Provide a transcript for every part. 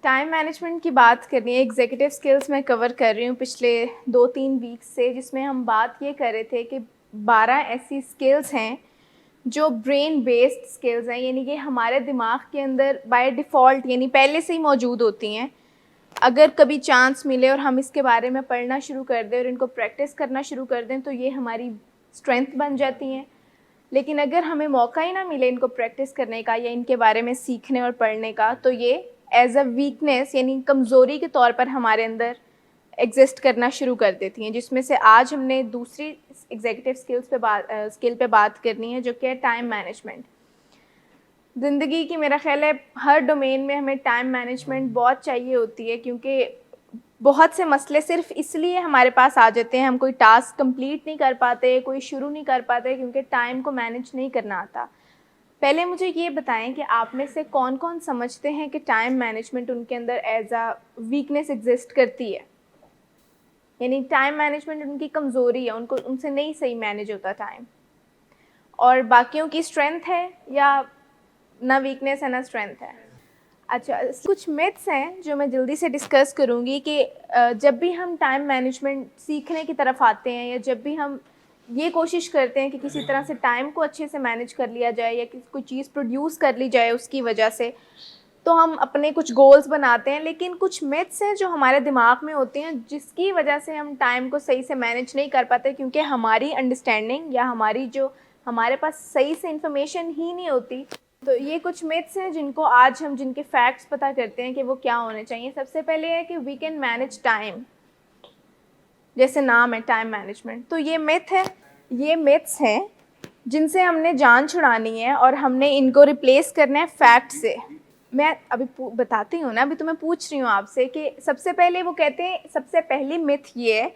Time management की बात करनी है, एग्जीक्यूटिव स्किल्स मैं कवर कर रही हूँ पिछले 2-3 वीक से, जिसमें हम बात ये कर रहे थे कि 12 ऐसी स्किल्स हैं जो ब्रेन बेस्ड स्किल्स हैं, यानी कि हमारे दिमाग के अंदर बाय डिफ़ॉल्ट यानी पहले से ही मौजूद होती हैं। अगर कभी चांस मिले और हम इसके बारे में पढ़ना शुरू कर दें और इनको प्रैक्टिस करना शुरू कर दें तो ये हमारी स्ट्रेंथ बन जाती हैं। लेकिन अगर हमें मौका ही ना मिले इनको प्रैक्टिस करने का या इनके बारे में सीखने और पढ़ने का, तो ये एज अ वीकनेस यानी कमज़ोरी के तौर पर हमारे अंदर एग्जिस्ट करना शुरू कर देती हैं, जिसमें से आज हमने दूसरी एग्जीक्यूटिव स्किल पे बात करनी है, जो कि है टाइम मैनेजमेंट। ज़िंदगी की मेरा ख़्याल है हर डोमेन में हमें टाइम मैनेजमेंट बहुत चाहिए होती है, क्योंकि बहुत से मसले सिर्फ इसलिए हमारे पास आ जाते हैं, हम कोई टास्क कंप्लीट नहीं कर पाते, कोई शुरू नहीं कर पाते, क्योंकि टाइम को मैनेज नहीं करना आता। पहले मुझे ये बताएं कि आप में से कौन कौन समझते हैं कि टाइम मैनेजमेंट उनके अंदर एज अ वीकनेस एग्जिस्ट करती है, यानी टाइम मैनेजमेंट उनकी कमज़ोरी है, उनको उनसे नहीं सही मैनेज होता टाइम, और बाकियों की स्ट्रेंथ है, या ना वीकनेस है ना स्ट्रेंथ है। अच्छा, कुछ मिथ्स हैं जो मैं जल्दी से डिस्कस करूँगी कि जब भी हम टाइम मैनेजमेंट सीखने की तरफ आते हैं, या जब भी हम ये कोशिश करते हैं कि किसी तरह से टाइम को अच्छे से मैनेज कर लिया जाए या कि कोई चीज़ प्रोड्यूस कर ली जाए उसकी वजह से, तो हम अपने कुछ गोल्स बनाते हैं। लेकिन कुछ मिथ्स हैं जो हमारे दिमाग में होती हैं, जिसकी वजह से हम टाइम को सही से मैनेज नहीं कर पाते, क्योंकि हमारी अंडरस्टैंडिंग या हमारी जो हमारे पास सही से इंफॉर्मेशन ही नहीं होती। तो ये कुछ मिथ्स हैं जिनको आज हम जिनके फैक्ट्स पता करते हैं कि वो क्या होने चाहिए। सबसे पहले है कि वी कैन मैनेज टाइम, जैसे नाम है टाइम मैनेजमेंट, तो ये मिथ है, ये मिथ्स हैं जिनसे हमने जान छुड़ानी है और हमने इनको रिप्लेस करना है फैक्ट से। मैं अभी बताती हूँ ना, अभी तो मैं पूछ रही हूँ आपसे कि सबसे पहले वो कहते हैं, सबसे पहली मिथ ये है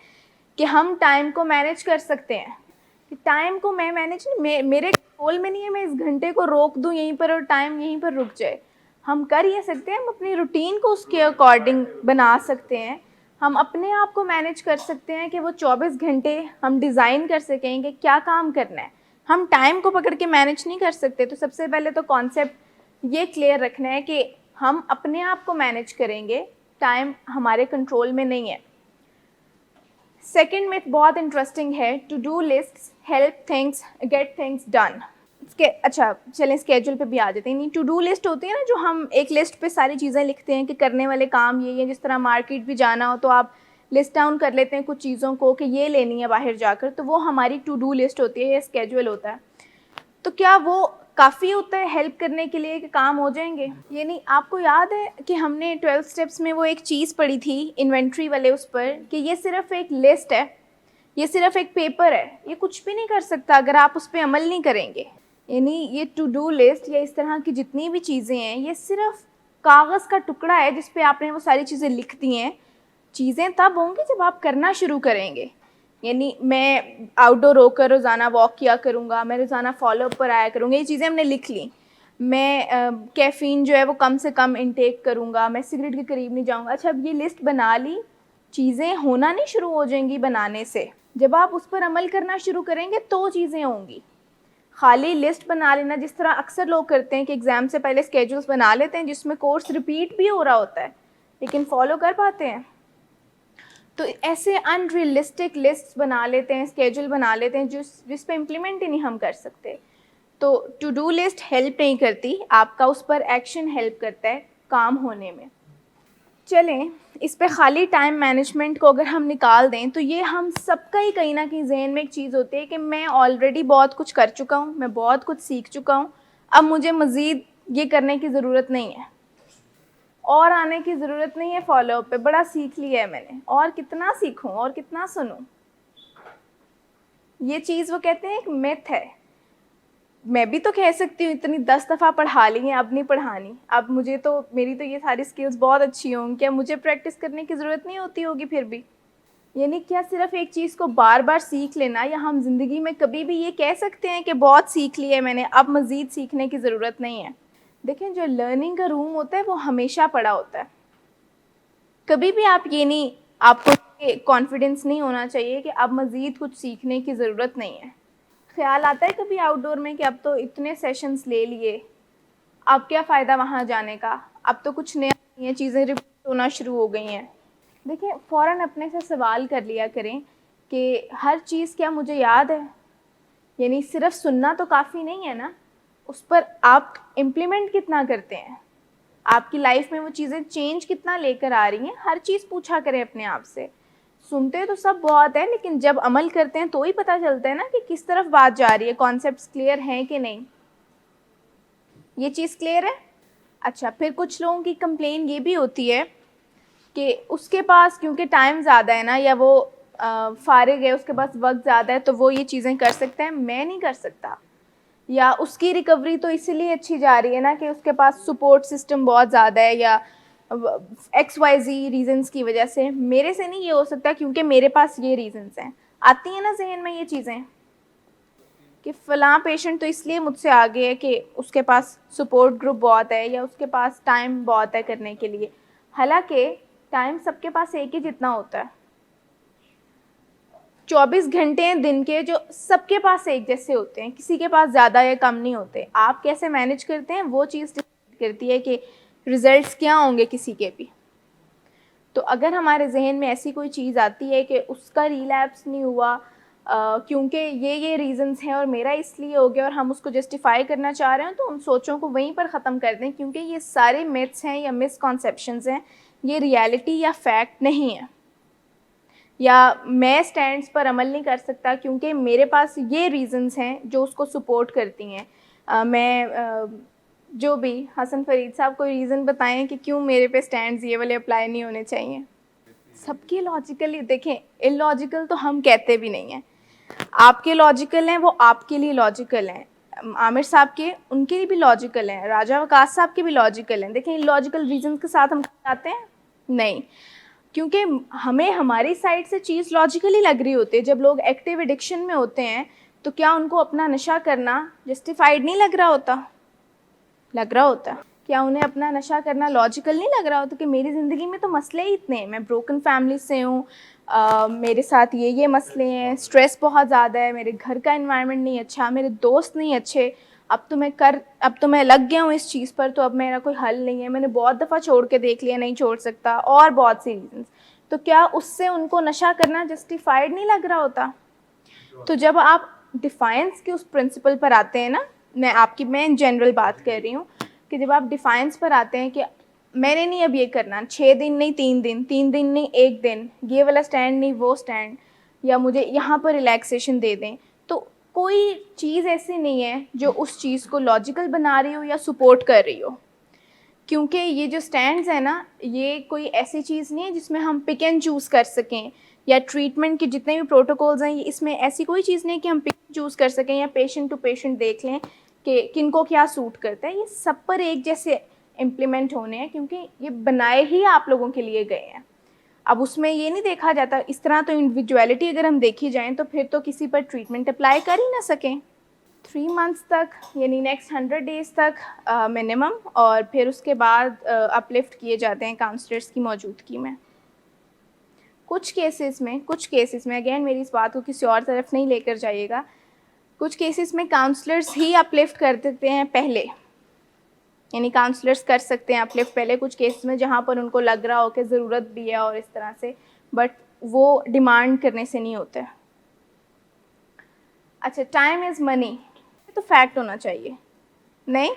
कि हम टाइम को मैनेज कर सकते हैं। कि टाइम को मैं मैनेज मेरे कंट्रोल में नहीं है, मैं इस घंटे को रोक दूँ यहीं पर और टाइम यहीं पर रुक जाए। हम कर ये सकते हैं, हम अपनी रूटीन को उसके अकॉर्डिंग बना सकते हैं, हम अपने आप को मैनेज कर सकते हैं कि वो 24 घंटे हम डिज़ाइन कर सकें कि क्या काम करना है। हम टाइम को पकड़ के मैनेज नहीं कर सकते। तो सबसे पहले तो कॉन्सेप्ट ये क्लियर रखना है कि हम अपने आप को मैनेज करेंगे, टाइम हमारे कंट्रोल में नहीं है। सेकेंड मिथ बहुत इंटरेस्टिंग है, to do lists help things get things done. अच्छा चलें स्केड्यूल पे भी आ जाते हैं। नहीं, टू डू लिस्ट होती है ना, जो हम एक लिस्ट पे सारी चीज़ें लिखते हैं कि करने वाले काम ये है। जिस तरह मार्केट भी जाना हो तो आप लिस्ट डाउन कर लेते हैं कुछ चीज़ों को कि ये लेनी है बाहर जाकर, तो वो हमारी टू डू लिस्ट होती है, ये स्केड्यूल होता है। तो क्या वो काफ़ी होता है हेल्प करने के लिए कि काम हो जाएंगे? ये नहीं, आपको याद है कि हमने 12 स्टेप्स में वो एक चीज़ पढ़ी थी इन्वेंट्री वाले उस पर, कि ये सिर्फ एक लिस्ट है, ये सिर्फ एक पेपर है, ये कुछ भी नहीं कर सकता अगर आप उस पर अमल नहीं करेंगे। यानी ये टू डू लिस्ट या इस तरह की जितनी भी चीज़ें हैं, ये सिर्फ कागज़ का टुकड़ा है जिस पे आपने वो सारी चीज़ें लिख दी हैं। चीज़ें तब होंगी जब आप करना शुरू करेंगे। यानी मैं आउटडोर होकर रोज़ाना वॉक किया करूँगा, मैं रोज़ाना फॉलोअप पर आया करूँगा, ये चीज़ें हमने लिख ली। मैं कैफ़ीन जो है वो कम से कम इंटेक करूँगा, मैं सिगरेट के करीब नहीं जाऊँगा। अच्छा, अब ये लिस्ट बना ली, चीज़ें होना नहीं शुरू हो जाएंगी बनाने से। जब आप उस पर अमल करना शुरू करेंगे तो चीज़ें होंगी। खाली लिस्ट बना लेना, जिस तरह अक्सर लोग करते हैं कि एग्ज़ाम से पहले स्केड्यूल्स बना लेते हैं जिसमें कोर्स रिपीट भी हो रहा होता है, लेकिन फॉलो कर पाते हैं? तो ऐसे अनरियलिस्टिक लिस्ट बना लेते हैं, स्केड्यूल बना लेते हैं जिस पे इम्प्लीमेंट ही नहीं हम कर सकते। तो टू डू लिस्ट हेल्प नहीं करती, आपका उस पर एक्शन हेल्प करता है काम होने में। चलें, इस पे खाली टाइम मैनेजमेंट को अगर हम निकाल दें तो ये हम सबका ही कहीं ना कहीं जहन में एक चीज़ होती है कि मैं ऑलरेडी बहुत कुछ कर चुका हूँ, मैं बहुत कुछ सीख चुका हूँ, अब मुझे मज़ीद ये करने की ज़रूरत नहीं है, और आने की ज़रूरत नहीं है फॉलोअप पे, बड़ा सीख लिया है मैंने, और कितना सीखूं और कितना सुनूं। ये चीज़ वो कहते हैं एक मिथ है। मैं भी तो कह सकती हूँ इतनी 10 दफ़ा पढ़ा ली हैं, अब नहीं पढ़ानी, अब मुझे तो मेरी तो ये सारी स्किल्स बहुत अच्छी होंगी, क्या मुझे प्रैक्टिस करने की ज़रूरत नहीं होती होगी फिर भी? यानी क्या सिर्फ एक चीज़ को बार बार सीख लेना, या हम ज़िंदगी में कभी भी ये कह सकते हैं कि बहुत सीख लिया है मैंने, अब मज़ीद सीखने की ज़रूरत नहीं है? देखें, जो लर्निंग का रूम होता है वो हमेशा पड़ा होता है। कभी भी आप ये नहीं, आपको कॉन्फिडेंस नहीं होना चाहिए कि अब मज़ीद कुछ सीखने की ज़रूरत नहीं है। ख्याल आता है कभी आउटडोर में कि अब तो इतने सेशंस ले लिए, अब क्या फ़ायदा वहाँ जाने का, अब तो कुछ नया ये चीज़ें रिपीट होना शुरू हो गई हैं। देखिए, फ़ौरन अपने से सवाल कर लिया करें कि हर चीज़ क्या मुझे याद है? यानी सिर्फ़ सुनना तो काफ़ी नहीं है ना, उस पर आप इम्प्लीमेंट कितना करते हैं? आपकी लाइफ में वो चीज़ें चेंज कितना लेकर आ रही हैं? हर चीज़ पूछा करें अपने आप से। सुनते तो सब बहुत है, लेकिन जब अमल करते हैं तो ही पता चलता है ना कि किस तरफ बात जा रही है, कॉन्सेप्ट्स क्लियर हैं कि नहीं। ये चीज़ क्लियर है? अच्छा, फिर कुछ लोगों की कंप्लेन ये भी होती है कि उसके पास क्योंकि टाइम ज़्यादा है ना, या वो फारिग है, उसके पास वक्त ज़्यादा है, तो वो ये चीज़ें कर सकते हैं, मैं नहीं कर सकता। या उसकी रिकवरी तो इसीलिए अच्छी जा रही है ना कि उसके पास सपोर्ट सिस्टम बहुत ज़्यादा है, या XYZ रीजंस की वजह से। मेरे से नहीं ये हो सकता क्योंकि मेरे पास ये रीजंस हैं। आती हैं ना जहन में ये चीज़ें कि फ़लाँ पेशेंट तो इसलिए मुझसे आगे है कि उसके पास सपोर्ट ग्रुप बहुत है, या उसके पास टाइम बहुत है करने के लिए। हालांकि टाइम सबके पास एक ही जितना होता है। 24 घंटे हैं दिन के, जो सबके पास एक जैसे होते हैं, किसी के पास ज़्यादा या कम नहीं होते। आप कैसे मैनेज करते हैं वो चीज़ डिसाइड करती है कि रिज़ल्ट्स क्या होंगे किसी के भी। तो अगर हमारे जहन में ऐसी कोई चीज़ आती है कि उसका रिलैप्स नहीं हुआ क्योंकि ये रीज़न्स हैं और मेरा इसलिए हो गया, और हम उसको जस्टिफाई करना चाह रहे हैं, तो उन सोचों को वहीं पर ख़त्म कर दें, क्योंकि ये सारे मिथ्स हैं या मिसकॉन्सेप्शंस हैं, ये रियलिटी या फैक्ट नहीं है। या मैं स्टैंड्स पर अमल नहीं कर सकता क्योंकि मेरे पास ये रीज़न्स हैं जो उसको सपोर्ट करती हैं। जो भी हसन फरीद साहब कोई रीज़न बताएं कि क्यों मेरे पे स्टैंड्स ये वाले अप्लाई नहीं होने चाहिए। सबके लॉजिकली देखें, इलॉजिकल तो हम कहते भी नहीं हैं। आपके लॉजिकल हैं, वो आपके लिए लॉजिकल हैं। आमिर साहब के, उनके लिए भी लॉजिकल हैं। राजा वकास साहब के भी लॉजिकल हैं। देखें, इलॉजिकल रीज़न के साथ हम आते हैं नहीं, क्योंकि हमें हमारी साइड से चीज़ लॉजिकली लग रही होती है। जब लोग एक्टिव एडिक्शन में होते हैं तो क्या उनको अपना नशा करना जस्टिफाइड नहीं लग रहा होता? लग रहा होता। क्या उन्हें अपना नशा करना लॉजिकल नहीं लग रहा होता कि मेरी ज़िंदगी में तो मसले ही इतने हैं, मैं ब्रोकन फैमिली से हूँ, मेरे साथ ये मसले हैं, स्ट्रेस बहुत ज़्यादा है, मेरे घर का एनवायरनमेंट नहीं अच्छा, मेरे दोस्त नहीं अच्छे, अब तो मैं लग गया हूँ इस चीज़ पर, तो अब मेरा कोई हल नहीं है, मैंने बहुत दफ़ा छोड़ के देख लिया, नहीं छोड़ सकता, और बहुत सी रीजंस। तो क्या उससे उनको नशा करना जस्टिफाइड नहीं लग रहा होता? तो जब आप डिफाइंस के उस प्रिंसिपल पर आते हैं ना, मैं इन जनरल बात कर रही हूँ कि जब आप डिफाइंस पर आते हैं कि मैंने नहीं अब ये करना, 6 दिन नहीं 3 दिन, 3 दिन नहीं 1 दिन, ये वाला स्टैंड नहीं वो स्टैंड, या मुझे यहाँ पर रिलैक्सेशन दे दें, तो कोई चीज़ ऐसी नहीं है जो उस चीज़ को लॉजिकल बना रही हो या सपोर्ट कर रही हो। क्योंकि ये जो स्टैंड्स है ना, ये कोई ऐसी चीज़ नहीं है जिसमें हम पिक एंड चूज़ कर सकें, या ट्रीटमेंट के जितने भी प्रोटोकॉल्स हैं, ये इसमें ऐसी कोई चीज़ नहीं है कि हम पिक एंड चूज़ कर सकें या पेशेंट टू पेशेंट देख लें कि किनको क्या सूट करता है। ये सब पर एक जैसे इम्प्लीमेंट होने हैं, क्योंकि ये बनाए ही आप लोगों के लिए गए हैं। अब उसमें ये नहीं देखा जाता इस तरह, तो इंडिविजुअलिटी अगर हम देखी जाएँ तो फिर तो किसी पर ट्रीटमेंट अप्लाई कर ही ना सकें। 3 मंथ्स तक, यानी नेक्स्ट 100 डेज़ तक मिनिमम, और फिर उसके बाद अपलिफ्ट किए जाते हैं काउंसलर्स की मौजूदगी में। कुछ केसेस में अगेन मेरी इस बात को किसी और तरफ नहीं लेकर जाइएगा, कुछ केसेस में काउंसलर्स ही अपलिफ्ट कर देते हैं पहले, यानी काउंसलर्स कर सकते हैं अपलिफ्ट पहले कुछ केसेस में जहाँ पर उनको लग रहा हो कि ज़रूरत भी है और इस तरह से, बट वो डिमांड करने से नहीं होता। अच्छा, टाइम इज़ मनी, तो फैक्ट होना चाहिए नहीं,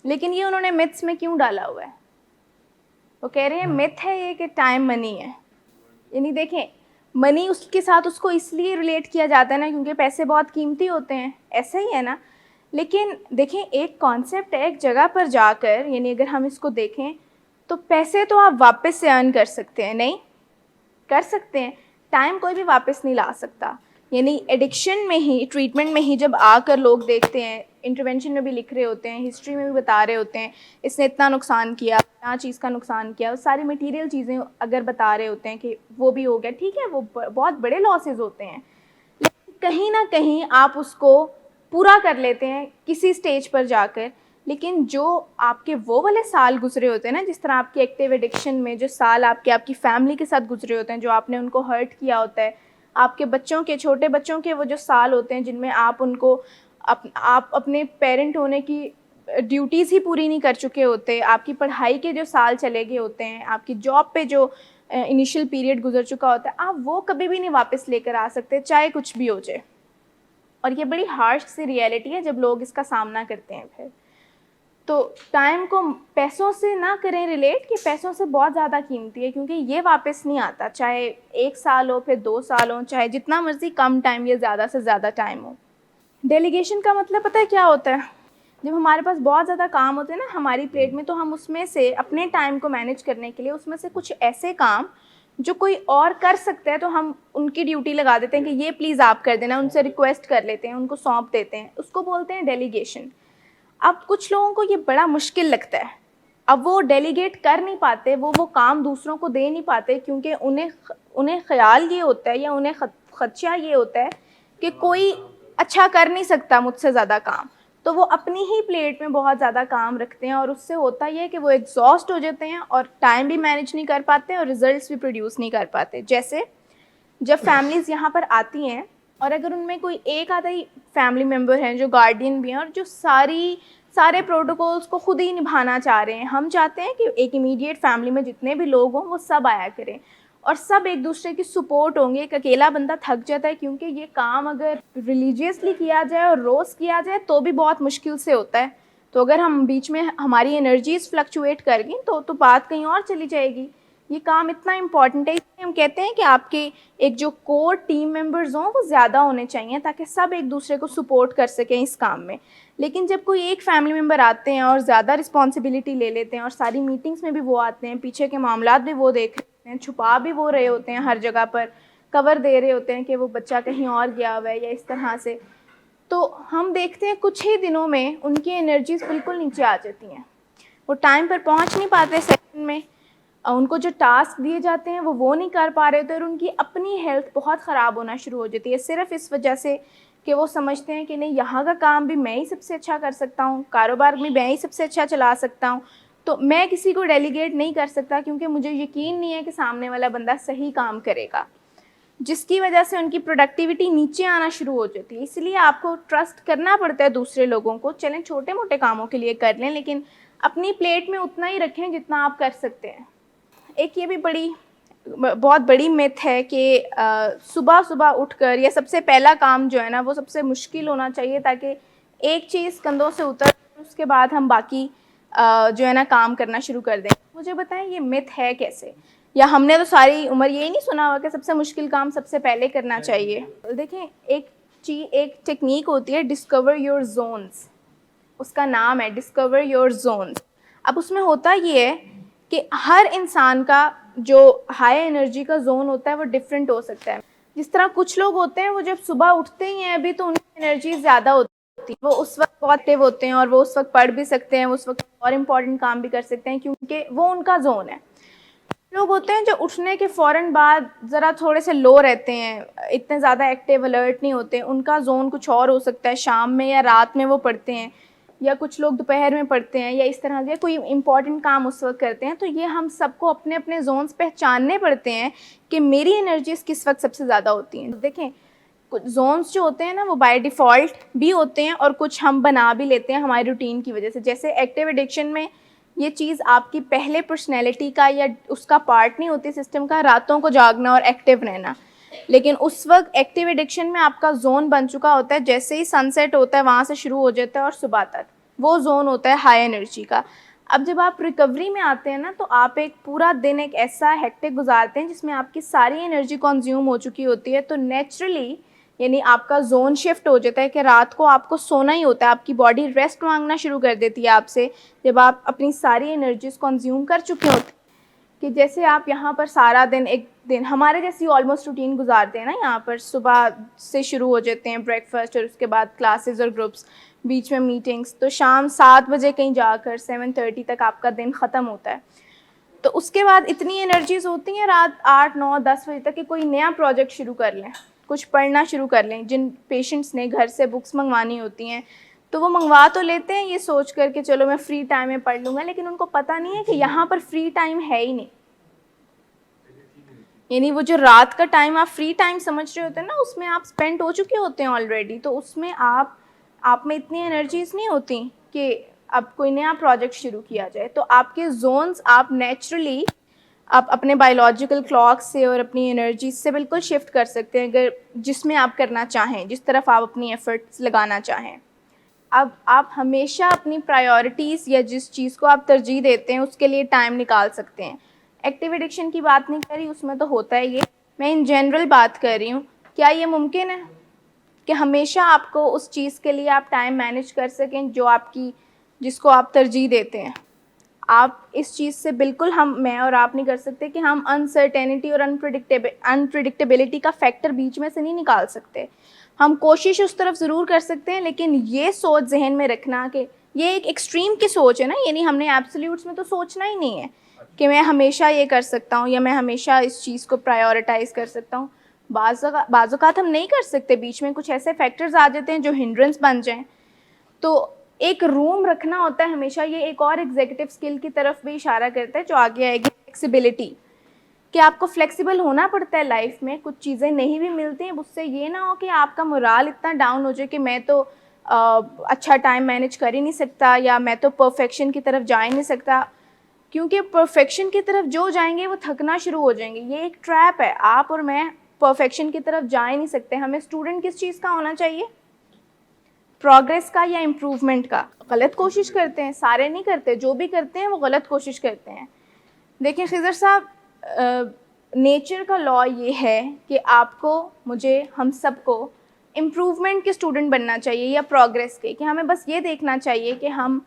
लेकिन ये उन्होंने मिथ्स में क्यों डाला हुआ है? वो कह रहे हैं मिथ है ये कि टाइम मनी है। यानी देखें, मनी उसके साथ उसको इसलिए रिलेट किया जाता है ना क्योंकि पैसे बहुत कीमती होते हैं, ऐसा ही है ना। लेकिन देखें, एक कॉन्सेप्ट है, एक जगह पर जाकर, यानी अगर हम इसको देखें तो पैसे तो आप वापस से अर्न कर सकते हैं, नहीं कर सकते हैं, टाइम कोई भी वापस नहीं ला सकता। यानी एडिक्शन में ही, ट्रीटमेंट में ही जब आकर लोग देखते हैं, इंटरवेंशन में भी लिख रहे होते हैं, हिस्ट्री में भी बता रहे होते हैं, इसने इतना नुकसान किया, इतना चीज़ का नुकसान किया, वो सारी मटेरियल चीज़ें अगर बता रहे होते हैं कि वो भी हो गया, ठीक है, वो बहुत बड़े लॉसेस होते हैं, लेकिन कहीं ना कहीं आप उसको पूरा कर लेते हैं किसी स्टेज पर जाकर। लेकिन जो आपके वो वाले साल गुजरे होते हैं ना, जिस तरह आपकी एक्टिव एडिक्शन में जो साल आपकी फैमिली के साथ गुजरे होते हैं, जो आपने उनको हर्ट किया होता है, आपके बच्चों के, छोटे बच्चों के वो जो साल होते हैं जिनमें आप उनको आप अपने पेरेंट होने की ड्यूटीज़ ही पूरी नहीं कर चुके होते, आपकी पढ़ाई के जो साल चले गए होते हैं, आपकी जॉब पे जो इनिशियल पीरियड गुजर चुका होता है, आप वो कभी भी नहीं वापस लेकर आ सकते, चाहे कुछ भी हो जाए। और ये बड़ी हार्श सी रियलिटी है जब लोग इसका सामना करते हैं। फिर तो टाइम को पैसों से ना करें रिलेट, कि पैसों से बहुत ज़्यादा कीमती है, क्योंकि ये वापस नहीं आता, चाहे 1 साल हो, फिर 2 साल हो, चाहे जितना मर्ज़ी कम टाइम या ज़्यादा से ज़्यादा टाइम हो। डेलीगेशन का मतलब पता है क्या होता है? जब हमारे पास बहुत ज़्यादा काम होते हैं ना हमारी प्लेट में, तो हम उसमें से अपने टाइम को मैनेज करने के लिए उसमें से कुछ ऐसे काम जो कोई और कर सकता है, तो हम उनकी ड्यूटी लगा देते हैं कि ये प्लीज़ आप कर देना, उनसे रिक्वेस्ट कर लेते हैं, उनको सौंप देते हैं, उसको बोलते हैं डेलीगेशन। अब कुछ लोगों को ये बड़ा मुश्किल लगता है, अब वो डेलीगेट कर नहीं पाते, वो काम दूसरों को दे नहीं पाते, क्योंकि उन्हें ख़्याल ये होता है या उन्हें खदशा ये होता है कि कोई अच्छा कर नहीं सकता मुझसे ज़्यादा काम, तो वो अपनी ही प्लेट में बहुत ज़्यादा काम रखते हैं, और उससे होता ये है कि वो एग्जॉस्ट हो जाते हैं और टाइम भी मैनेज नहीं कर पाते और रिजल्ट्स भी प्रोड्यूस नहीं कर पाते। जैसे जब फैमिलीज़ यहाँ पर आती हैं और अगर उनमें कोई एक आधा ही फैमिली मेम्बर हैं जो गार्डियन भी हैं और जो सारे प्रोटोकॉल्स को खुद ही निभाना चाह रहे हैं, हम चाहते हैं कि एक इमीडिएट फैमिली में जितने भी लोग हों वो सब आया करें और सब एक दूसरे की सपोर्ट होंगे। एक अकेला बंदा थक जाता है, क्योंकि ये काम अगर रिलीजियसली किया जाए और रोज़ किया जाए तो भी बहुत मुश्किल से होता है। तो अगर हम बीच में हमारी एनर्जीज फ्लक्चुएट कर गई तो बात कहीं और चली जाएगी। ये काम इतना इम्पॉर्टेंट है, इसलिए हम कहते हैं कि आपके एक जो कोर टीम मेंबर्स हों वो ज़्यादा होने चाहिए, ताकि सब एक दूसरे को सपोर्ट कर सकें इस काम में। लेकिन जब कोई एक फैमिली मेम्बर आते हैं और ज़्यादा रिस्पॉन्सिबिलिटी ले लेते हैं और सारी मीटिंग्स में भी वो आते हैं, पीछे के मामलात भी वो देख रहे हैं, छुपा भी वो रहे होते हैं, हर जगह पर कवर दे रहे होते हैं कि वो बच्चा कहीं और गया हुआ है या इस तरह से, तो हम देखते हैं कुछ ही दिनों में उनकी एनर्जीज बिल्कुल नीचे आ जाती हैं। वो टाइम पर पहुंच नहीं पाते सेकंड में, उनको जो टास्क दिए जाते हैं वो नहीं कर पा रहे होते और उनकी अपनी हेल्थ बहुत ख़राब होना शुरू हो जाती है, सिर्फ इस वजह से कि वो समझते हैं कि नहीं, यहाँ का काम भी मैं ही सबसे अच्छा कर सकता हूँ, कारोबार में मैं ही सबसे अच्छा चला सकता हूँ, तो मैं किसी को डेलीगेट नहीं कर सकता क्योंकि मुझे यकीन नहीं है कि सामने वाला बंदा सही काम करेगा, जिसकी वजह से उनकी प्रोडक्टिविटी नीचे आना शुरू हो जाती है। इसलिए आपको ट्रस्ट करना पड़ता है दूसरे लोगों को। चलें छोटे मोटे कामों के लिए कर लें, लेकिन अपनी प्लेट में उतना ही रखें जितना आप कर सकते हैं। एक ये भी बहुत बड़ी मिथ है कि सुबह सुबह उठकर या सबसे पहला काम जो है ना वो सबसे मुश्किल होना चाहिए, ताकि एक चीज़ कंधों से उतर उसके बाद हम बाकी जो है ना काम करना शुरू कर दें। मुझे बताएं ये मिथ है कैसे? या हमने तो सारी उम्र यही नहीं सुना हुआ कि सबसे मुश्किल काम सबसे पहले करना चाहिए। देखें, एक टेक्निक होती है डिस्कवर योर जोन्स, उसका नाम है डिस्कवर योर जोन्स। अब उसमें होता ये है कि हर इंसान का जो हाई एनर्जी का जोन होता है वो डिफरेंट हो सकता है। जिस तरह कुछ लोग होते हैं वो जब सुबह उठते ही हैं अभी तो उनकी एनर्जी ज़्यादा होती है, वो उस वक्त बहुत एक्टिव होते हैं और वो उस वक्त पढ़ भी सकते हैं, उस वक्त और इम्पॉर्टेंट काम भी कर सकते हैं क्योंकि वो उनका जोन है। लोग होते हैं जो उठने के फ़ौरन बाद ज़रा थोड़े से लो रहते हैं, इतने ज़्यादा एक्टिव अलर्ट नहीं होते, उनका जोन कुछ और हो सकता है, शाम में या रात में वो पढ़ते हैं, या कुछ लोग दोपहर में पढ़ते हैं, या इस तरह से कोई इंपॉर्टेंट काम उस वक्त करते हैं। तो ये हम सबको अपने अपने जोन्स पहचानने पड़ते हैं कि मेरी एनर्जीज किस वक्त सबसे ज़्यादा होती हैं। देखें, कुछ जोन्स जो होते हैं ना वो बाय डिफ़ॉल्ट भी होते हैं और कुछ हम बना भी लेते हैं हमारी रूटीन की वजह से। जैसे एक्टिव एडिक्शन में ये चीज़ आपकी पहले पर्सनैलिटी का या उसका पार्ट नहीं होती सिस्टम का, रातों को जागना और एक्टिव रहना, लेकिन उस वक्त एक्टिव एडिक्शन में आपका जोन बन चुका होता है, जैसे ही सनसेट होता है वहाँ से शुरू हो जाता है और सुबह तक वो जोन होता है हाई एनर्जी का। अब जब आप रिकवरी में आते हैं ना तो आप एक पूरा दिन एक ऐसा हेक्टिक गुजारते हैं जिसमें आपकी सारी एनर्जी कंज्यूम हो चुकी होती है, तो नेचुरली यानी आपका जोन शिफ्ट हो जाता है कि रात को आपको सोना ही होता है, आपकी बॉडी रेस्ट मांगना शुरू कर देती है आपसे जब आप अपनी सारी एनर्जीज कंज्यूम कर चुके होते हैं। कि जैसे आप यहाँ पर सारा दिन एक दिन हमारे जैसी ऑलमोस्ट रूटीन गुजारते हैं ना, यहाँ पर सुबह से शुरू हो जाते हैं ब्रेकफास्ट और उसके बाद क्लासेस और ग्रुप्स, बीच में मीटिंग्स, तो शाम 7 बजे कहीं जाकर 7:30 तक आपका दिन ख़त्म होता है। तो उसके बाद इतनी एनर्जीज होती हैं रात 8, 9, 10 बजे तक कि कोई नया प्रोजेक्ट शुरू कर लें, कुछ पढ़ना शुरू कर लें। जिन पेशेंट्स ने घर से बुक्स मंगवानी होती हैं तो वो मंगवा तो लेते हैं ये सोच कर के चलो मैं फ्री टाइम में पढ़ लूँगा, लेकिन उनको पता नहीं है कि यहाँ पर फ्री टाइम है ही नहीं। यानी वो जो रात का टाइम आप फ्री टाइम समझ रहे होते हैं ना, उसमें आप स्पेंड हो चुके होते हैं ऑलरेडी, तो उसमें आप में इतनी एनर्जीज नहीं होती कि अब कोई नया प्रोजेक्ट शुरू किया जाए, तो आपके जोन्स आप नेचुरली आप अपने बायोलॉजिकल क्लॉक से और अपनी एनर्जी से बिल्कुल शिफ्ट कर सकते हैं, अगर जिसमें आप करना चाहें, जिस तरफ आप अपनी एफर्ट्स लगाना चाहें। अब आप हमेशा अपनी प्रायोरिटीज़ या जिस चीज़ को आप तरजीह देते हैं उसके लिए टाइम निकाल सकते हैं। एक्टिव एडिक्शन की बात नहीं कर रही, उसमें तो होता है ये, मैं इन जनरल बात कर रही हूँ। क्या ये मुमकिन है कि हमेशा आपको उस चीज़ के लिए आप टाइम मैनेज कर सकें जो आपकी, जिसको आप तरजीह देते हैं? आप इस चीज़ से बिल्कुल, मैं और आप नहीं कर सकते कि हम अनसर्टेनिटी और अनप्रिडिक्टेबिलिटी का फैक्टर बीच में से नहीं निकाल सकते। हम कोशिश उस तरफ ज़रूर कर सकते हैं, लेकिन ये सोच जहन में रखना कि ये एक एक्सट्रीम की सोच है ना, यानी हमने एब्सोल्यूट्स में तो सोचना ही नहीं है कि मैं हमेशा ये कर सकता हूँ या मैं हमेशा इस चीज़ को प्रायोरिटाइज़ कर सकता हूँ। बाज़ औक़ात हम नहीं कर सकते, बीच में कुछ ऐसे फैक्टर्स आ जाते हैं जो हिंड्रेंस बन जाएँ। तो एक रूम रखना होता है हमेशा। ये एक और एग्जीक्यूटिव स्किल की तरफ भी इशारा करता है जो आगे आएगी, फ्लेक्सिबिलिटी, कि आपको फ्लेक्सिबल होना पड़ता है लाइफ में। कुछ चीज़ें नहीं भी मिलती हैं, उससे ये ना हो कि आपका मोराल इतना डाउन हो जाए कि मैं तो अच्छा टाइम मैनेज कर ही नहीं सकता या मैं तो परफेक्शन की तरफ जा ही नहीं सकता, क्योंकि परफेक्शन की तरफ जो जाएंगे वो थकना शुरू हो जाएंगे। ये एक ट्रैप है, आप और मैं परफेक्शन की तरफ जा ही नहीं सकते। हमें स्टूडेंट किस चीज़ का होना चाहिए, प्रोग्रेस का या इम्प्रूवमेंट का। गलत कोशिश करते हैं, सारे नहीं करते, जो भी करते हैं वो गलत कोशिश करते हैं। देखिए खिज़र साहब, नेचर का लॉ ये है कि आपको, मुझे, हम सबको इम्प्रूवमेंट के स्टूडेंट बनना चाहिए या प्रोग्रेस के, कि हमें बस ये देखना चाहिए कि हम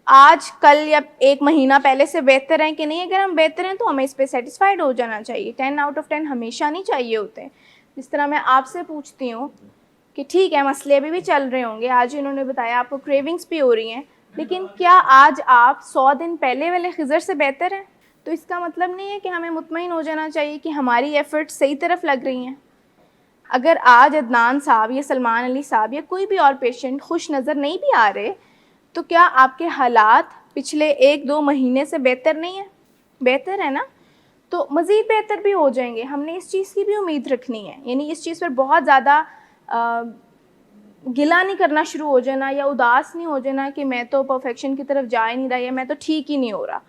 आज, कल या एक महीना पहले से बेहतर हैं कि नहीं। अगर हम बेहतर हैं तो हमें इस पर सेटिस्फाइड हो जाना चाहिए। 10 आउट ऑफ 10 हमेशा नहीं चाहिए होते हैं। जिस तरह मैं आपसे पूछती हूँ कि ठीक है, मसले अभी भी चल रहे होंगे, आज इन्होंने बताया आपको क्रेविंग्स भी हो रही हैं, लेकिन क्या आज आप 100 दिन पहले वाले खिज़र से बेहतर हैं? तो इसका मतलब नहीं है कि हमें मुतमईन हो जाना चाहिए कि हमारी एफ़र्ट्स सही तरफ लग रही हैं। अगर आज अदनान साहब या सलमान अली साहब या कोई भी और पेशेंट खुश नज़र नहीं भी आ रहे, तो क्या आपके हालात पिछले 1-2 महीने से बेहतर नहीं है? बेहतर है ना? तो मज़ीद बेहतर भी हो जाएंगे। हमने इस चीज़ की भी उम्मीद रखनी है, यानी इस चीज़ पर बहुत ज़्यादा गिला नहीं करना शुरू हो जाना या उदास नहीं हो जाना कि मैं तो परफेक्शन की तरफ जा ही नहीं रहा या मैं तो ठीक ही नहीं हो रहा।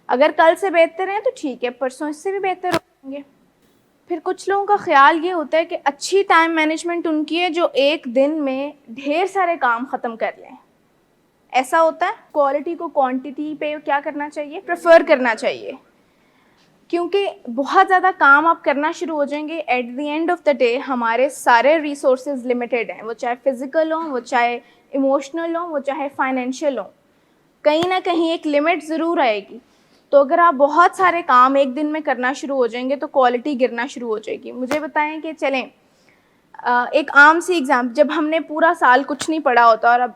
अगर कल से बेहतर है तो ठीक है, परसों इससे भी बेहतर होंगे। फिर कुछ लोगों का ख्याल ये होता है कि अच्छी टाइम मैनेजमेंट उनकी है जो एक दिन में ढेर सारे काम ख़त्म कर लें। ऐसा होता है, क्वालिटी को क्वांटिटी पे क्या करना चाहिए, प्रेफर करना चाहिए, क्योंकि बहुत ज़्यादा काम आप करना शुरू हो जाएंगे। At the end of the day हमारे सारे रिसोर्सेज लिमिटेड हैं, वो चाहे फिज़िकल हों, वो चाहे इमोशनल हों, वो चाहे फाइनेंशियल हों, कहीं ना कहीं एक लिमिट ज़रूर आएगी। तो अगर आप बहुत सारे काम एक दिन में करना शुरू हो जाएंगे तो क्वालिटी गिरना शुरू हो जाएगी। मुझे बताएं कि चलें, एक आम सी एग्ज़ाम, जब हमने पूरा साल कुछ नहीं पढ़ा होता और अब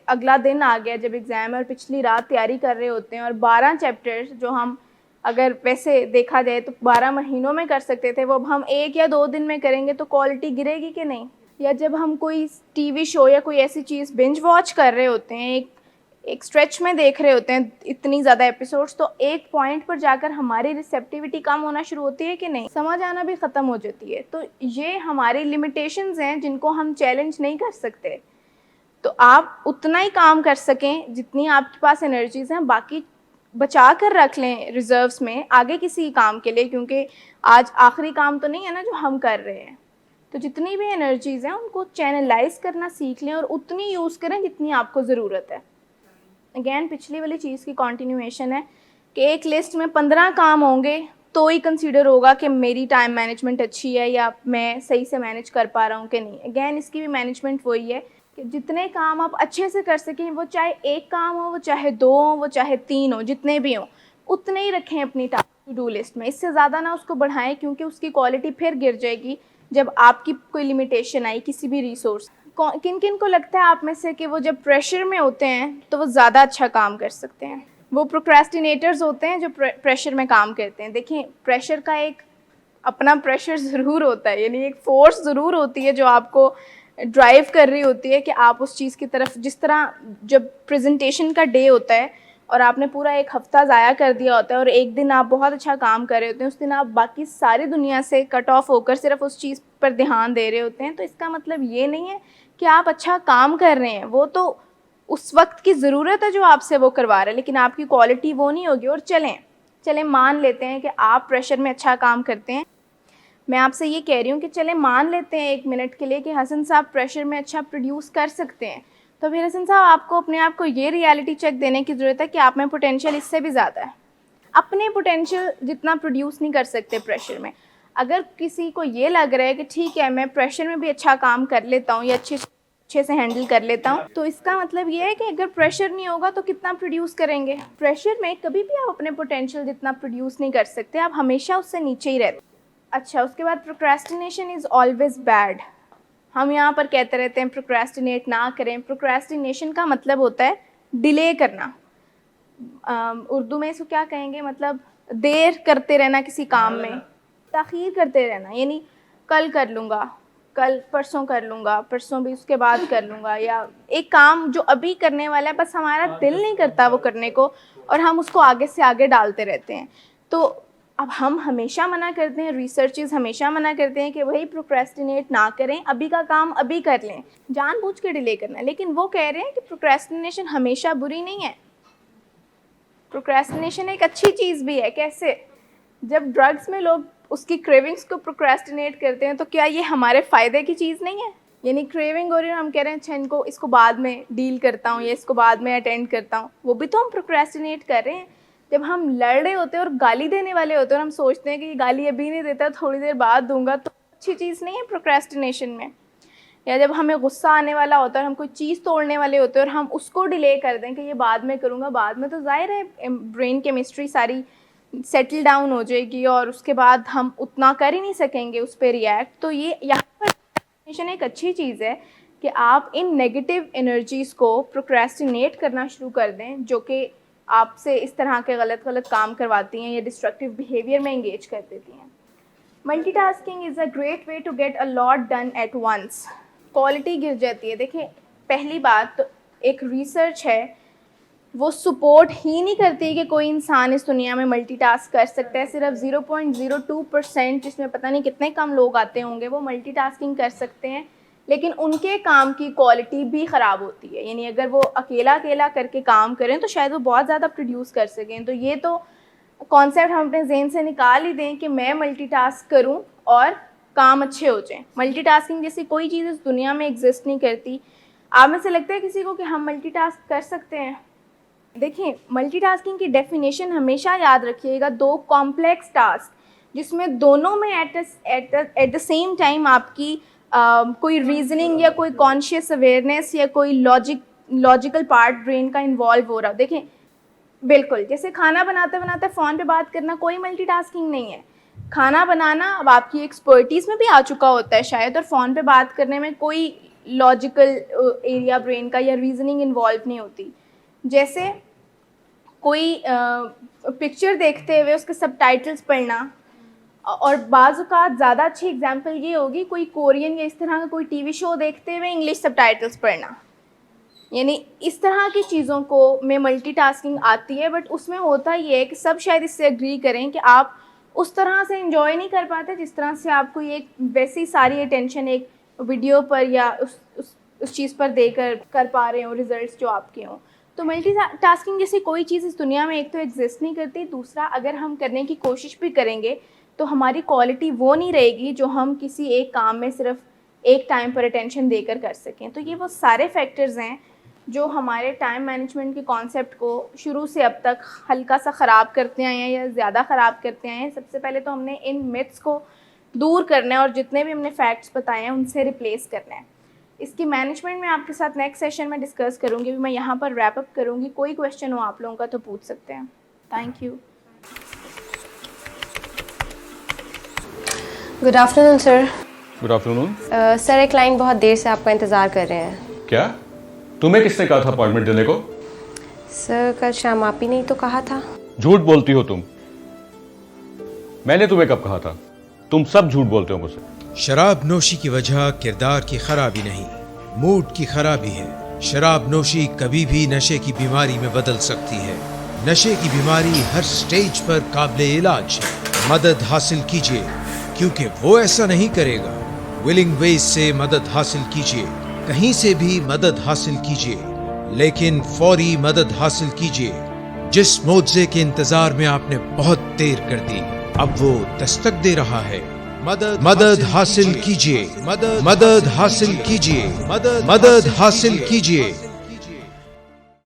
अगला दिन आ गया जब एग्ज़ाम है और पिछली रात तैयारी कर रहे होते हैं और 12 चैप्टर्स जो हम, अगर वैसे देखा जाए तो 12 महीनों में कर सकते थे, वो अब हम 1 या 2 दिन में करेंगे तो क्वालिटी गिरेगी कि नहीं? या जब हम कोई टीवी शो या कोई ऐसी चीज़ बिंज वॉच कर रहे होते हैं, एक स्ट्रेच में देख रहे होते हैं इतनी ज़्यादा एपिसोड्स, तो एक पॉइंट पर जाकर हमारी रिसेप्टिविटी कम होना शुरू होती है कि नहीं, समझ आना भी ख़त्म हो जाती है। तो ये हमारी लिमिटेशंस हैं जिनको हम चैलेंज नहीं कर सकते। तो आप उतना ही काम कर सकें जितनी आपके पास एनर्जीज़ हैं, बाकी बचा कर रख लें रिजर्व्स में आगे किसी काम के लिए, क्योंकि आज आखिरी काम तो नहीं है ना जो हम कर रहे हैं। तो जितनी भी एनर्जीज़ हैं उनको चैनलाइज करना सीख लें और उतनी यूज़ करें जितनी आपको ज़रूरत है। अगेन पिछली वाली चीज़ की कॉन्टिन्यूएशन है कि एक लिस्ट में 15 काम होंगे तो ही कंसीडर होगा कि मेरी टाइम मैनेजमेंट अच्छी है या मैं सही से मैनेज कर पा रहा हूँ कि नहीं। अगेन इसकी भी मैनेजमेंट वही है कि जितने काम आप अच्छे से कर सकें, वो चाहे एक काम हो, वो चाहे 2 हो, वो चाहे 3 हो, जितने भी हों उतने ही रखें अपनी टू डू लिस्ट में। इससे ज़्यादा ना उसको बढ़ाएं, क्योंकि उसकी क्वालिटी फिर गिर जाएगी जब आपकी कोई लिमिटेशन आई किसी भी रिसोर्स। किन किन को लगता है आप में से कि वो जब प्रेशर में होते हैं तो वो ज़्यादा अच्छा काम कर सकते हैं? वो प्रोक्रेस्टिनेटर्स होते हैं जो प्रेशर में काम करते हैं। देखिए प्रेशर का एक अपना प्रेशर ज़रूर होता है, यानी एक फ़ोर्स ज़रूर होती है जो आपको ड्राइव कर रही होती है कि आप उस चीज़ की तरफ, जिस तरह जब प्रेजेंटेशन का डे होता है और आपने पूरा एक हफ़्ता ज़ाया कर दिया होता है और एक दिन आप बहुत अच्छा काम कर रहे होते हैं, उस दिन आप बाकी सारी दुनिया से कट ऑफ होकर सिर्फ उस चीज़ पर ध्यान दे रहे होते हैं, तो इसका मतलब ये नहीं है कि आप अच्छा काम कर रहे हैं। वो तो उस वक्त की ज़रूरत है जो आपसे वो करवा रहा है, लेकिन आपकी क्वालिटी वो नहीं होगी। और चलें मान लेते हैं कि आप प्रेशर में अच्छा काम करते हैं। मैं आपसे ये कह रही हूँ कि चलें मान लेते हैं 1 मिनट के लिए कि हसन साहब प्रेशर में अच्छा प्रोड्यूस कर सकते हैं, तो फिर हसन साहब आपको अपने आप को ये रियलिटी चेक देने की ज़रूरत है कि आप में पोटेंशियल इससे भी ज़्यादा है। अपने पोटेंशियल जितना प्रोड्यूस नहीं कर सकते प्रेशर में। अगर किसी को ये लग रहा है कि ठीक है मैं प्रेशर में भी अच्छा काम कर लेता हूँ या अच्छे से हैंडल कर लेता हूँ, तो इसका मतलब ये है कि अगर प्रेशर नहीं होगा तो कितना प्रोड्यूस करेंगे। प्रेशर में कभी भी आप अपने पोटेंशियल जितना प्रोड्यूस नहीं कर सकते, आप हमेशा उससे नीचे ही रहते। अच्छा, उसके बाद प्रोक्रेस्टिनेशन इज़ ऑलवेज बैड। हम यहाँ पर कहते रहते हैं प्रोक्रेस्टिनेट ना करें। प्रोक्रेस्टिनेशन का मतलब होता है डिले करना। उर्दू में इसको क्या कहेंगे, मतलब देर करते रहना किसी काम में, ताख़ीर करते रहना, यानी कल कर लूँगा, कल परसों कर लूँगा, परसों भी उसके बाद कर लूँगा, या एक काम जो अभी करने वाला है बस हमारा दिल नहीं करता वो करने को और हम उसको आगे से आगे डालते रहते हैं। तो अब हम हमेशा मना करते हैं, रिसर्चेस हमेशा मना करते हैं कि भाई प्रोक्रेस्टिनेट ना करें, अभी का काम अभी कर लें, जानबूझ के डिले करना है। लेकिन वो कह रहे हैं कि प्रोक्रेस्टिनेशन हमेशा बुरी नहीं है, प्रोक्रेस्टिनेशन एक अच्छी चीज़ भी है। कैसे? जब ड्रग्स में लोग उसकी क्रेविंग्स को प्रोक्रेस्टिनेट करते हैं तो क्या ये हमारे फ़ायदे की चीज़ नहीं है? यानी क्रेविंग हो रही है, हम कह रहे हैं अच्छा इसको बाद में डील करता हूँ या इसको बाद में अटेंड करता हूँ, वो भी तो हम प्रोक्रेस्टिनेट कर रहे हैं। जब हम लड़ रहे होते हैं और गाली देने वाले होते हैं और हम सोचते हैं कि ये गाली अभी नहीं देता, थोड़ी देर बाद दूंगा, तो अच्छी चीज़ नहीं है प्रोक्रेस्टिनेशन में। या जब हमें गुस्सा आने वाला होता है और हम कोई चीज़ तोड़ने वाले होते हैं और हम उसको डिले कर दें कि ये बाद में करूँगा, बाद में तो जाहिर है ब्रेन केमिस्ट्री सारी सेटल डाउन हो जाएगी और उसके बाद हम उतना कर ही नहीं सकेंगे उस पर रिएक्ट। तो ये यहाँ पर प्रोक्रेस्टिनेशन एक अच्छी चीज़ है कि आप इन नेगेटिव एनर्जीज़ को प्रोक्रेस्टिनेट करना शुरू कर दें, जो कि आपसे इस तरह के गलत काम करवाती हैं या डिस्ट्रक्टिव बिहेवियर में इंगेज कर देती हैं। Multitasking is a great way to get a lot done at once. Quality गिर जाती है। देखिए, पहली बात तो एक रिसर्च है वो सपोर्ट ही नहीं करती कि कोई इंसान इस दुनिया में मल्टीटास्क कर सकता है। सिर्फ 0.02%, जिसमें पता नहीं कितने कम लोग आते होंगे, वो मल्टीटास्किंग कर सकते हैं, लेकिन उनके काम की क्वालिटी भी ख़राब होती है। यानी अगर वो अकेला करके काम करें तो शायद वो बहुत ज़्यादा प्रोड्यूस कर सकें। तो ये तो कॉन्सेप्ट हम अपने जहन से निकाल ही दें कि मैं मल्टीटास्क करूं और काम अच्छे हो जाएं। मल्टीटास्किंग जैसी कोई चीज़ इस दुनिया में एग्जिस्ट नहीं करती। आप में से लगता है किसी को कि हम मल्टीटास्क कर सकते हैं? देखिए, मल्टीटास्किंग की डेफिनेशन हमेशा याद रखिएगा, 2 कॉम्प्लेक्स टास्क जिसमें दोनों में एट द सेम टाइम आपकी कोई रीजनिंग या कोई कॉन्शियस अवेयरनेस या कोई लॉजिकल पार्ट ब्रेन का इन्वॉल्व हो रहा। देखें, बिल्कुल जैसे खाना बनाते बनाते फ़ोन पे बात करना कोई मल्टीटास्किंग नहीं है। खाना बनाना अब आपकी एक्सपर्टीज़ में भी आ चुका होता है शायद, और फ़ोन पे बात करने में कोई लॉजिकल एरिया ब्रेन का या रीजनिंग इन्वॉल्व नहीं होती। जैसे कोई पिक्चर देखते हुए उसके सबटाइटल्स पढ़ना, और बाज़ औक़ात ज़्यादा अच्छी एग्जांपल ये होगी कोई कोरियन या इस तरह का कोई टीवी शो देखते हुए इंग्लिश सबटाइटल्स पढ़ना। यानी इस तरह की चीज़ों को में मल्टीटास्किंग आती है, बट उसमें होता ये है कि सब शायद इससे एग्री करें कि आप उस तरह से एंजॉय नहीं कर पाते जिस तरह से आपको ये वैसी सारी अटेंशन एक वीडियो पर या उस चीज़ पर देकर कर पा रहे हो, रिजल्ट्स जो आपके हों। तो मल्टीटास्किंग जैसी कोई चीज़ इस दुनिया में एक तो एग्जिस्ट नहीं करती, दूसरा अगर हम करने की कोशिश भी करेंगे तो हमारी क्वालिटी वो नहीं रहेगी जो हम किसी एक काम में सिर्फ एक टाइम पर अटेंशन देकर कर सकें। तो ये वो सारे फैक्टर्स हैं जो हमारे टाइम मैनेजमेंट के कॉन्सेप्ट को शुरू से अब तक हल्का सा ख़राब करते आए हैं या ज़्यादा ख़राब करते आए हैं। सबसे पहले तो हमने इन मिथ्स को दूर करना है और जितने भी हमने फैक्ट्स बताए हैं उनसे रिप्लेस करना है। इसकी मैनेजमेंट में आपके साथ नेक्स्ट सेशन में डिस्कस करूँगी। मैं यहाँ पर रैप अप करूँगी। कोई क्वेश्चन हो आप लोगों का तो पूछ सकते हैं। Thank you. Good afternoon sir. Good afternoon. Sir, एक क्लाइंट बहुत देर से आपका इंतज़ार कर रहे हैं। क्या? तुम्हें किसने कहा था अपॉइंटमेंट देने को? सर, कल शाम आप ही नहीं तो कहा था। झूठ बोलती हो तुम। मैंने तुम्हें कब कहा था? तुम सब झूठ बोलते हो मुझसे। शराब नोशी की वजह किरदार की खराबी नहीं, मूड की खराबी है। शराब नोशी कभी भी नशे की बीमारी में बदल सकती है। नशे की बीमारी हर स्टेज पर काबिले इलाज है। मदद हासिल कीजिए, क्योंकि वो ऐसा नहीं करेगा। विलिंग वेज से मदद हासिल कीजिए, कहीं से भी मदद हासिल कीजिए। लेकिन फौरी मदद हासिल कीजिए। जिस मुआवजे के इंतजार में आपने बहुत देर कर दी, अब वो दस्तक दे रहा है। मदद हासिल कीजिए, मदद हासिल कीजिए, मदद हासिल कीजिए।